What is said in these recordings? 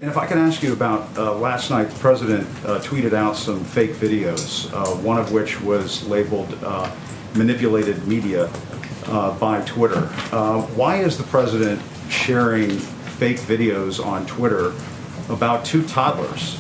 And if I can ask you about last night, the president tweeted out some fake videos, one of which was labeled manipulated media by Twitter. Why is the president sharing fake videos on Twitter about two toddlers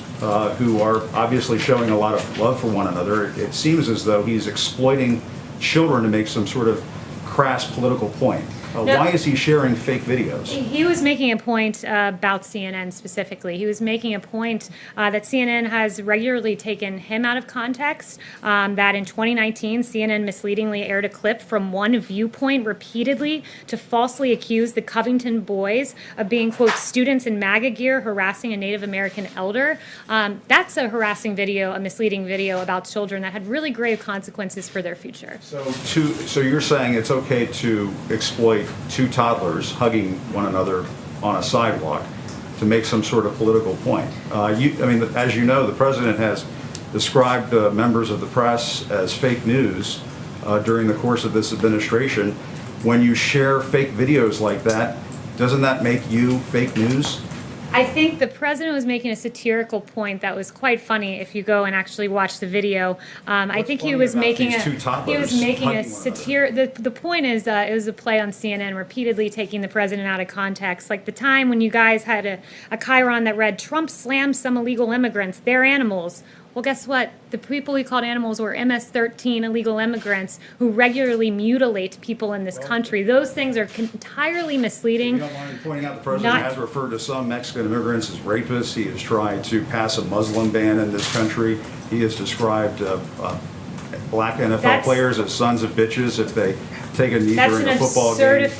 who are obviously showing a lot of love for one another? It seems as though he's exploiting children to make some sort of crass political point. Why is he sharing fake videos? He was making a point about CNN specifically. He was making a point that CNN has regularly taken him out of context, that in 2019, CNN misleadingly aired a clip from one viewpoint repeatedly to falsely accuse the Covington boys of being, quote, students in MAGA gear harassing a Native American elder. That's a harassing video, a misleading video about children that had really grave consequences for their future. So you're saying it's okay to exploit two toddlers hugging one another on a sidewalk to make some sort of political point. As you know, the president has described members of the press as fake news during the course of this administration. When you share fake videos like that, doesn't that make you fake news? I think the president was making a satirical point that was quite funny if you go and actually watch the video. I think he was making a satire. The point is it was a play on CNN repeatedly taking the president out of context. Like the time when you guys had a chyron that read, "Trump slams some illegal immigrants, they're animals." Well, guess what? The people he called animals were MS-13 illegal immigrants who regularly mutilate people in this country. Those things are entirely misleading. You don't mind pointing out the president has referred to some Mexican immigrants as rapists. He has tried to pass a Muslim ban in this country. He has described black NFL players as sons of bitches if they take a knee during a football game.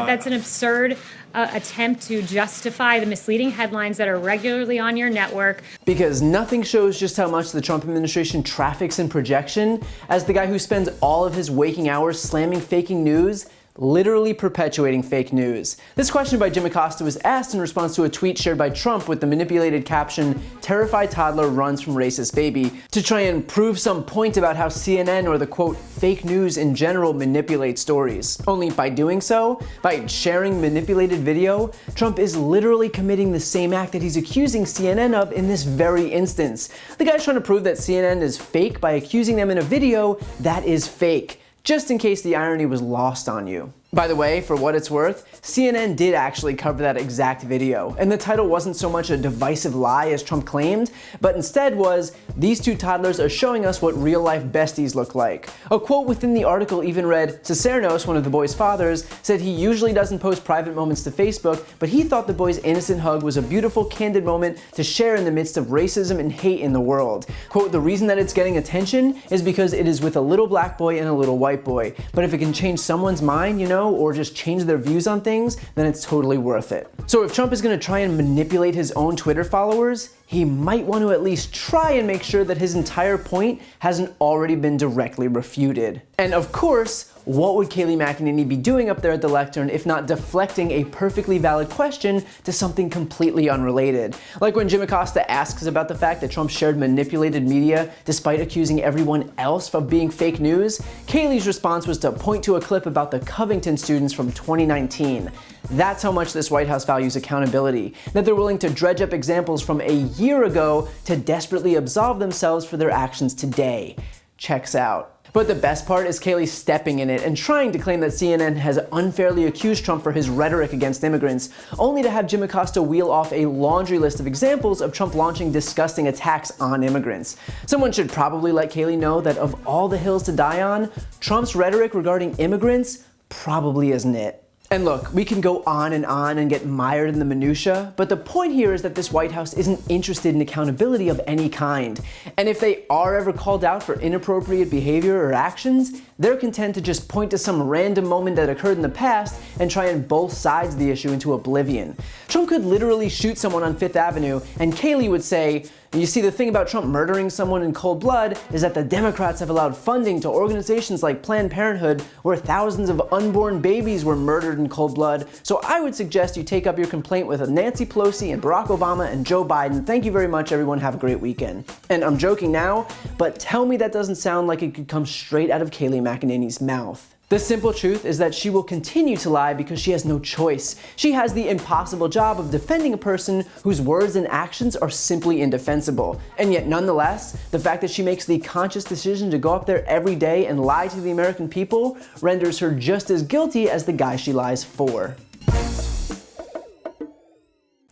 That's an absurd attempt to justify the misleading headlines that are regularly on your network. Because nothing shows just how much the Trump administration traffics in projection as the guy who spends all of his waking hours slamming faking news, literally perpetuating fake news. This question by Jim Acosta was asked in response to a tweet shared by Trump with the manipulated caption, "Terrified toddler runs from racist baby," to try and prove some point about how CNN or the, quote, fake news in general manipulate stories. Only by doing so, by sharing manipulated video, Trump is literally committing the same act that he's accusing CNN of in this very instance. The guy's trying to prove that CNN is fake by accusing them in a video that is fake, just in case the irony was lost on you. By the way, for what it's worth, CNN did actually cover that exact video, and the title wasn't so much a divisive lie as Trump claimed, but instead was, "These two toddlers are showing us what real-life besties look like." A quote within the article even read, "Cicernos, one of the boys' fathers, said he usually doesn't post private moments to Facebook, but he thought the boy's innocent hug was a beautiful, candid moment to share in the midst of racism and hate in the world." Quote, "The reason that it's getting attention is because it is with a little black boy and a little white boy, but if it can change someone's mind, or just change their views on things, then it's totally worth it." So if Trump is going to try and manipulate his own Twitter followers, he might want to at least try and make sure that his entire point hasn't already been directly refuted. And of course, what would Kayleigh McEnany be doing up there at the lectern if not deflecting a perfectly valid question to something completely unrelated? Like when Jim Acosta asks about the fact that Trump shared manipulated media despite accusing everyone else of being fake news, Kayleigh's response was to point to a clip about the Covington students from 2019. That's how much this White House values accountability, that they're willing to dredge up examples from a year ago to desperately absolve themselves for their actions today. Checks out. But the best part is Kayleigh stepping in it and trying to claim that CNN has unfairly accused Trump for his rhetoric against immigrants, only to have Jim Acosta wheel off a laundry list of examples of Trump launching disgusting attacks on immigrants. Someone should probably let Kayleigh know that of all the hills to die on, Trump's rhetoric regarding immigrants probably isn't it. And look, we can go on and get mired in the minutia, but the point here is that this White House isn't interested in accountability of any kind. And if they are ever called out for inappropriate behavior or actions, they're content to just point to some random moment that occurred in the past and try and both sides the issue into oblivion. Trump could literally shoot someone on Fifth Avenue, and Kayleigh would say, "You see, the thing about Trump murdering someone in cold blood is that the Democrats have allowed funding to organizations like Planned Parenthood where thousands of unborn babies were murdered in cold blood. So I would suggest you take up your complaint with Nancy Pelosi and Barack Obama and Joe Biden. Thank you very much, everyone. Have a great weekend." And I'm joking now, but tell me that doesn't sound like it could come straight out of Kayleigh McEnany's mouth. The simple truth is that she will continue to lie because she has no choice. She has the impossible job of defending a person whose words and actions are simply indefensible. And yet, nonetheless, the fact that she makes the conscious decision to go up there every day and lie to the American people renders her just as guilty as the guy she lies for.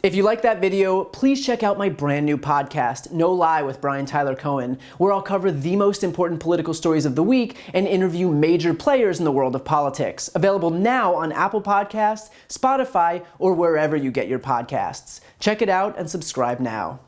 If you like that video, please check out my brand new podcast, No Lie with Brian Tyler Cohen, where I'll cover the most important political stories of the week and interview major players in the world of politics. Available now on Apple Podcasts, Spotify, or wherever you get your podcasts. Check it out and subscribe now.